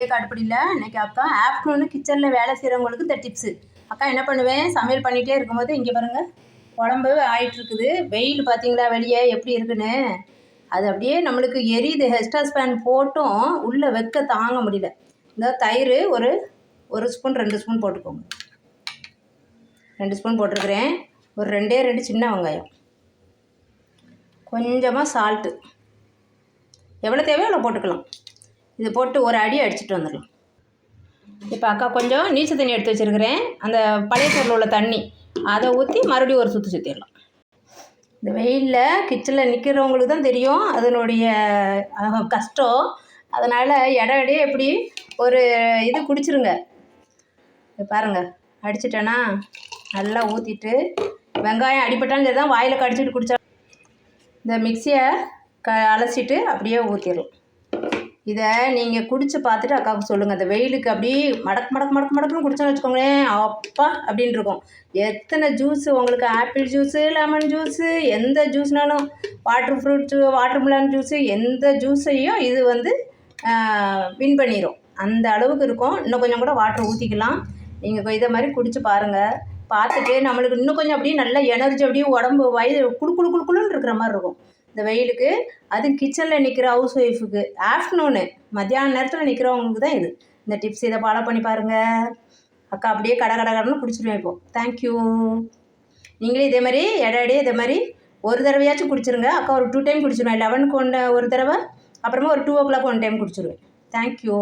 அடுப்படியில் இன்றைக்கி அக்கா ஆஃப்டர்நூனு கிச்சனில் வேலை செய்கிறவங்களுக்கு இந்த டிப்ஸு. அக்கா என்ன பண்ணுவேன், சமையல் பண்ணிகிட்டே இருக்கும்போது இங்கே பாருங்கள் குழம்பு ஆகிட்டுருக்குது. வெயில் பார்த்தீங்களா வெளியே எப்படி இருக்குன்னு. அது அப்படியே நம்மளுக்கு எரியுது. ஹெஸ்டாஸ் ஃபேன் போட்டும் உள்ளே வைக்க தாங்க முடியல. இந்த தயிர் ஒரு ஸ்பூன் 2 ஸ்பூன் போட்டுக்கோங்க. 2 ஸ்பூன் போட்டிருக்கிறேன். ஒரு 2 சின்ன வெங்காயம், கொஞ்சமாக சால்ட்டு, எவ்வளோ தேவையோ அவ்வளோ போட்டுக்கலாம். இது போட்டு ஒரு அடி அடிச்சுட்டு வந்துடலாம். இப்போ அக்கா கொஞ்சம் நீச்சல் தண்ணி எடுத்து வச்சுருக்கிறேன். அந்த பழைய சோறில் உள்ள தண்ணி அதை ஊற்றி மறுபடியும் ஒரு சுற்றிடலாம். இந்த வெயிலில் கிச்சனில் நிற்கிறவங்களுக்கு தான் தெரியும் அதனுடைய கஷ்டம். அதனால் இடையே எப்படி ஒரு இது குடிச்சிருங்க. பாருங்கள் அடிச்சிட்டேன்னா நல்லா ஊற்றிட்டு, வெங்காயம் அடிப்பட்டாலும் சரி தான், வாயில் கடிச்சிட்டு குடித்தா இந்த மிக்சியை அலசிட்டு அப்படியே ஊற்றிடும். இதை நீங்கள் குடித்து பார்த்துட்டு அக்காவுக்கு சொல்லுங்கள். அந்த வெயிலுக்கு அப்படியே மடக்குன்னு குடிச்சோன்னு வச்சுக்கோங்களேன், அப்பா அப்படின்னு இருக்கும். எத்தனை ஜூஸு உங்களுக்கு, ஆப்பிள் ஜூஸு, லெமன் ஜூஸு, எந்த ஜூஸ்னாலும், வாட்டர் மிலன் ஜூஸு, எந்த ஜூஸையும் இது வின் பண்ணிடும். அந்த அளவுக்கு இருக்கும். இன்னும் கொஞ்சம் கூட வாட்டர் ஊற்றிக்கலாம். நீங்கள் இதை மாதிரி குடிச்சு பாருங்கள். பார்த்துட்டு நம்மளுக்கு இன்னும் கொஞ்சம் அப்படியே நல்ல எனர்ஜி, அப்படியே உடம்பு வயிறு குளுன்னு இருக்கிற மாதிரி இருக்கும் இந்த வெயிலுக்கு. அதுவும் கிச்சனில் நிற்கிற ஹவுஸ் ஒய்ஃபுக்கு ஆஃப்டர்நூனு மத்தியான நேரத்தில் நிற்கிறவங்களுக்கு தான் இது இந்த டிப்ஸ். இதை ஃபாலோ பண்ணி பாருங்கள். அக்கா அப்படியே கடன்னு குடிச்சிடுவேன் இப்போது. தேங்க்யூ. நீங்களே இதே மாதிரி இடையே இதே மாதிரி ஒரு தடவையாச்சும் குடிச்சிருங்க. அக்கா ஒரு 2 டைம் குடிச்சிடுவேன். 11க்கு ஒரு தடவை, அப்புறமா ஒரு 2 o'clock 1 டைம் குடிச்சிடுவேன். தேங்க்யூ.